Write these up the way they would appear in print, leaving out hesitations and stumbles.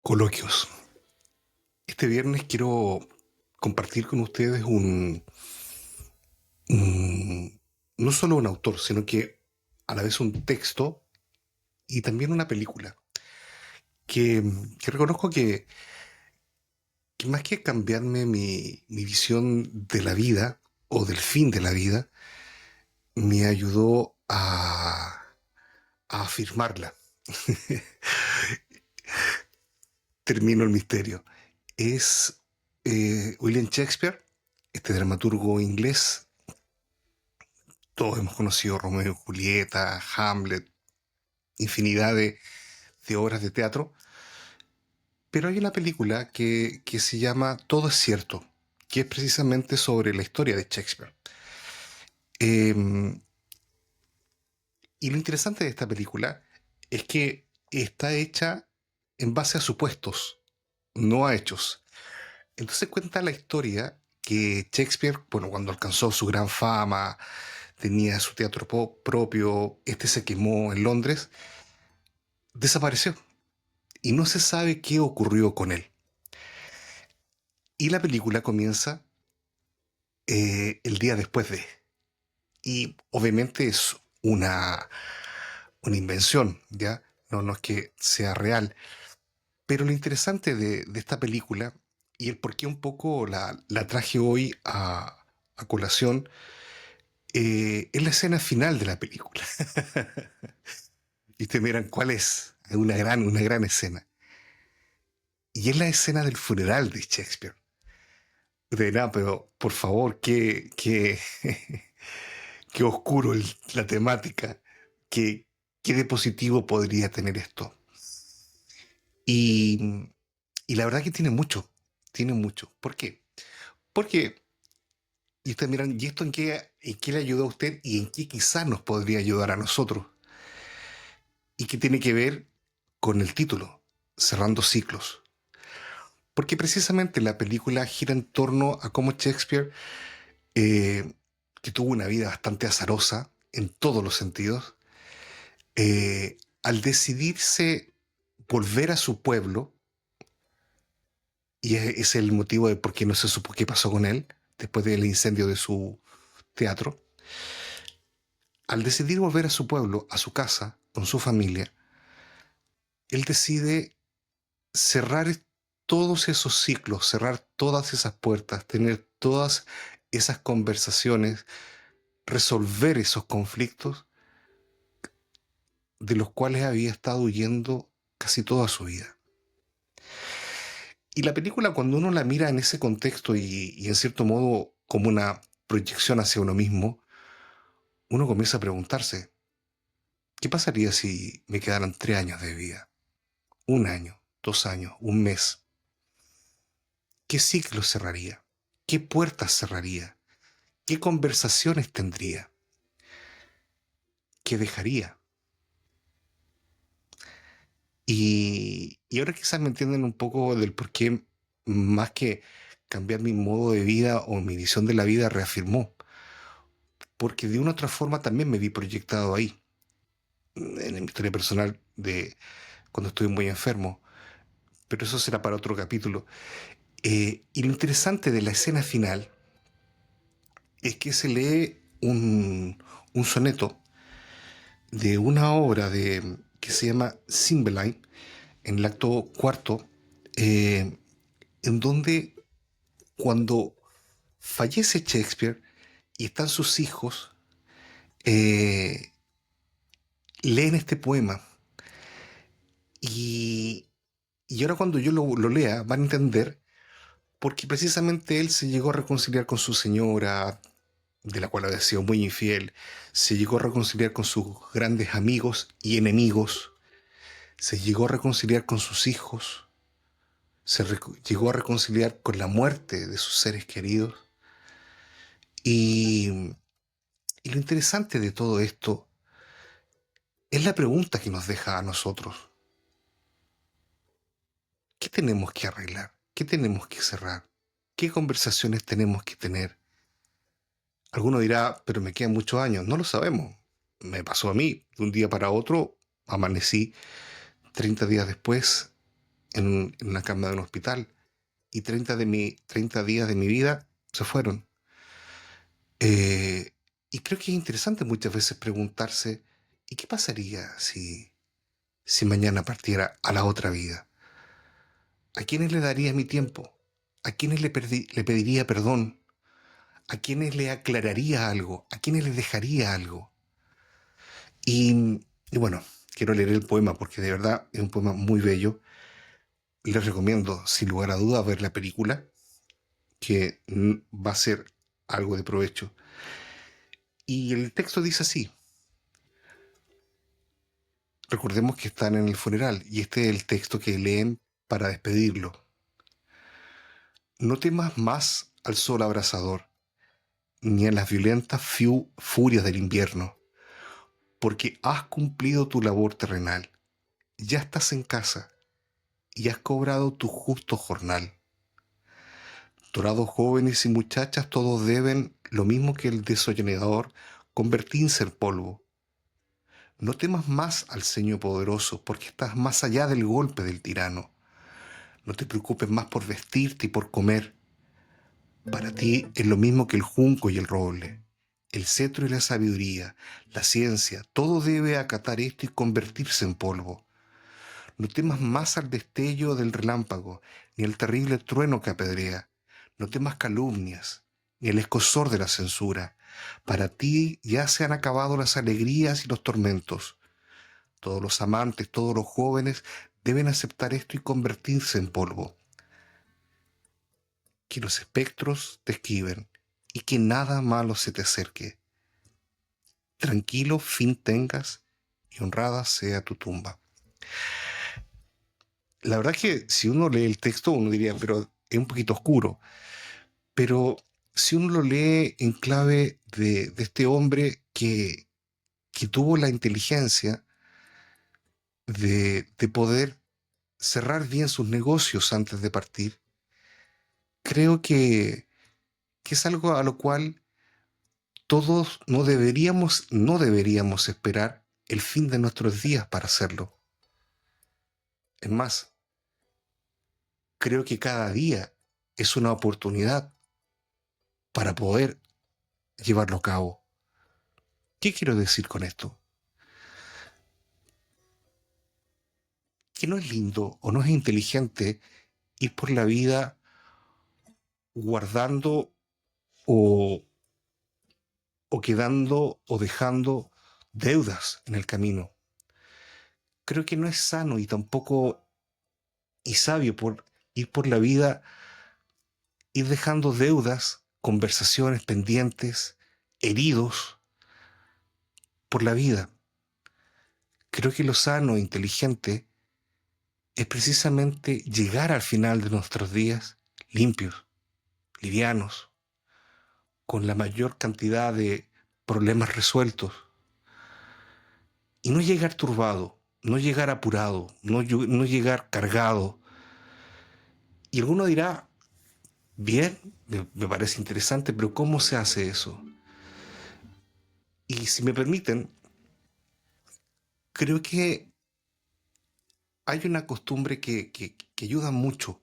Coloquios. Este viernes quiero compartir con ustedes un- no solo un autor, sino que a la vez un texto y también una película que, que reconozco que más que cambiarme mi visión de la vida o del fin de la vida, me ayudó a afirmarla. Termino el misterio. Es William Shakespeare, este dramaturgo inglés. Todos hemos conocido Romeo y Julieta, Hamlet, infinidad de obras de teatro, pero hay una película que se llama Todo es cierto, que es precisamente sobre la historia de Shakespeare. Eh, y lo interesante de esta película es que está hecha en base a supuestos, no a hechos. Entonces cuenta la historia que Shakespeare, bueno, cuando alcanzó su gran fama, tenía su teatro propio, este se quemó en Londres, desapareció y no se sabe qué ocurrió con él. Y la película comienza el día después de. Y obviamente es una invención, ¿ya? No es que sea real. Pero lo interesante de esta película y el por qué un poco la traje hoy a colación es la escena final de la película. Y ustedes miran cuál es. Es una gran escena. Y es la escena del funeral de Shakespeare. De nada, pero por favor, qué oscuro la temática, qué, qué de positivo podría tener esto. Y, y la verdad que tiene mucho, tiene mucho. ¿Por qué? Porque, y ustedes miran, ¿y esto en qué le ayudó a usted y en qué quizás nos podría ayudar a nosotros? Y que tiene que ver con el título, Cerrando Ciclos. Porque precisamente la película gira en torno a cómo Shakespeare, eh, que tuvo una vida bastante azarosa en todos los sentidos, al decidirse volver a su pueblo, y ese es el motivo de por qué no se supo qué pasó con él después del incendio de su teatro, al decidir volver a su pueblo, a su casa, con su familia, él decide cerrar todos esos ciclos, cerrar todas esas puertas, tener todas esas conversaciones, resolver esos conflictos de los cuales había estado huyendo casi toda su vida. Y la película, cuando uno la mira en ese contexto y en cierto modo como una proyección hacia uno mismo, uno comienza a preguntarse, ¿qué pasaría si me quedaran 3 años de vida? Un año, 2 años, un mes. ¿Qué ciclos cerraría? ¿Qué puertas cerraría? ¿Qué conversaciones tendría? ¿Qué dejaría? Y ahora quizás me entienden un poco del por qué, más que cambiar mi modo de vida o mi visión de la vida, reafirmó. Porque de una u otra forma también me vi proyectado ahí, en mi historia personal de cuando estuve muy enfermo. Pero eso será para otro capítulo. Y lo interesante de la escena final es que se lee un soneto de una obra que se llama Cymbeline, en el acto cuarto, eh, en donde cuando fallece Shakespeare y están sus hijos, eh, leen este poema. Y, y ahora cuando yo lo lea, van a entender porque precisamente él se llegó a reconciliar con su señora, de la cual había sido muy infiel, se llegó a reconciliar con sus grandes amigos y enemigos, se llegó a reconciliar con sus hijos, llegó a reconciliar con la muerte de sus seres queridos. Y, y lo interesante de todo esto es la pregunta que nos deja a nosotros. ¿Qué tenemos que arreglar? ¿Qué tenemos que cerrar? ¿Qué conversaciones tenemos que tener? Alguno dirá, pero me quedan muchos años. No lo sabemos. Me pasó a mí. De un día para otro, amanecí 30 días después en una cama de un hospital y 30 días de mi vida se fueron. Eh, y creo que es interesante muchas veces preguntarse, ¿y qué pasaría si mañana partiera a la otra vida? ¿A quiénes le daría mi tiempo? ¿A quiénes le pediría perdón? ¿A quiénes le aclararía algo? ¿A quiénes les dejaría algo? Y bueno, quiero leer el poema porque de verdad es un poema muy bello. Les recomiendo, sin lugar a dudas, ver la película, que va a ser algo de provecho. Y el texto dice así. Recordemos que están en el funeral y este es el texto que leen para despedirlo. No temas más al sol abrasador, ni a las violentas furias del invierno, porque has cumplido tu labor terrenal. Ya estás en casa y has cobrado tu justo jornal. Dorados jóvenes y muchachas todos deben, lo mismo que el desollenador, convertirse en polvo. No temas más al ceño poderoso, porque estás más allá del golpe del tirano. No te preocupes más por vestirte y por comer. Para ti es lo mismo que el junco y el roble. El cetro y la sabiduría, la ciencia, todo debe acatar esto y convertirse en polvo. No temas más al destello del relámpago, ni al terrible trueno que apedrea. No temas calumnias, ni el escozor de la censura. Para ti ya se han acabado las alegrías y los tormentos. Todos los amantes, todos los jóvenes deben aceptar esto y convertirse en polvo. Que los espectros te esquiven y que nada malo se te acerque. Tranquilo fin tengas y honrada sea tu tumba. La verdad que si uno lee el texto, uno diría, pero es un poquito oscuro. Pero si uno lo lee en clave de este hombre que tuvo la inteligencia de poder cerrar bien sus negocios antes de partir, creo que es algo a lo cual todos no deberíamos esperar el fin de nuestros días para hacerlo. Es más, creo que cada día es una oportunidad para poder llevarlo a cabo. ¿Qué quiero decir con esto? Que no es lindo o no es inteligente ir por la vida guardando o, o quedando o dejando deudas en el camino. Creo que no es sano y tampoco y sabio por ir por la vida, ir dejando deudas, conversaciones pendientes, heridos por la vida. Creo que lo sano e inteligente es precisamente llegar al final de nuestros días limpios, livianos, con la mayor cantidad de problemas resueltos y no llegar turbado, no llegar apurado, no llegar cargado. Y alguno dirá, bien, me parece interesante, pero ¿cómo se hace eso? Y si me permiten, creo que hay una costumbre que ayuda mucho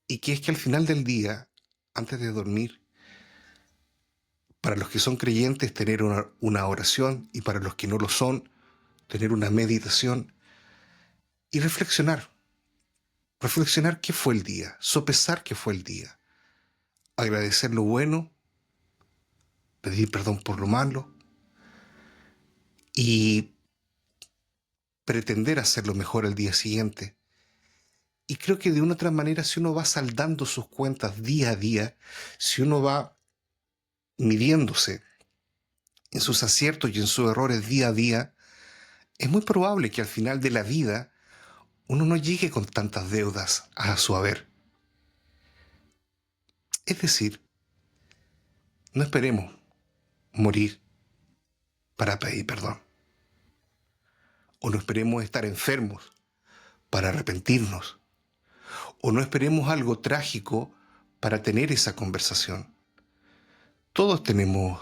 y que es que al final del día, antes de dormir, para los que son creyentes, tener una oración y para los que no lo son, tener una meditación y reflexionar. Reflexionar qué fue el día, sopesar qué fue el día, agradecer lo bueno, pedir perdón por lo malo y pretender hacerlo mejor el día siguiente. Y creo que de una otra manera, si uno va saldando sus cuentas día a día, si uno va midiéndose en sus aciertos y en sus errores día a día, es muy probable que al final de la vida uno no llegue con tantas deudas a su haber. Es decir, no esperemos morir para pedir perdón. O no esperemos estar enfermos para arrepentirnos. O no esperemos algo trágico para tener esa conversación. Todos tenemos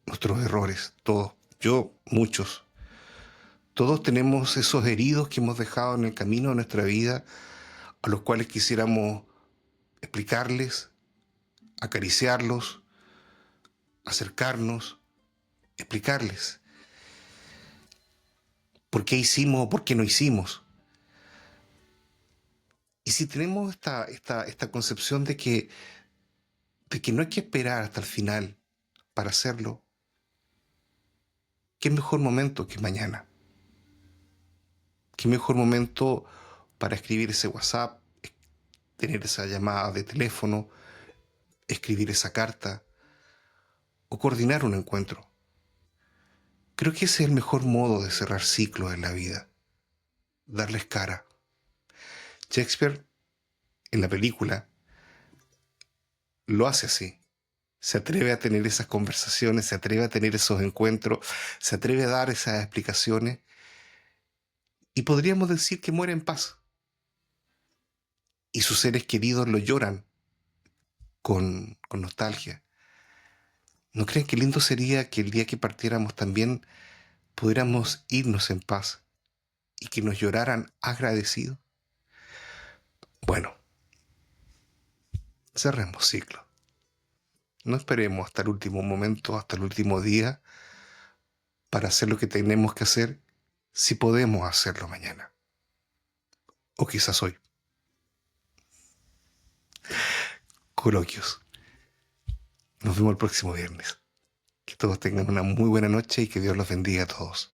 nuestros errores, todos, yo, muchos. Todos tenemos esos heridos que hemos dejado en el camino de nuestra vida, a los cuales quisiéramos explicarles, acariciarlos, acercarnos, explicarles por qué hicimos o por qué no hicimos. Y si tenemos esta concepción de que no hay que esperar hasta el final para hacerlo, ¿qué mejor momento que mañana? ¿Qué mejor momento para escribir ese WhatsApp, tener esa llamada de teléfono, escribir esa carta o coordinar un encuentro? Creo que ese es el mejor modo de cerrar ciclos en la vida, darles cara. Shakespeare, en la película, lo hace así. Se atreve a tener esas conversaciones, se atreve a tener esos encuentros, se atreve a dar esas explicaciones y podríamos decir que muere en paz. Y sus seres queridos lo lloran con nostalgia. ¿No creen que lindo sería que el día que partiéramos también pudiéramos irnos en paz y que nos lloraran agradecidos? Bueno, cerremos ciclo. No esperemos hasta el último momento, hasta el último día, para hacer lo que tenemos que hacer, si podemos hacerlo mañana. O quizás hoy. Coloquios. Nos vemos el próximo viernes. Que todos tengan una muy buena noche y que Dios los bendiga a todos.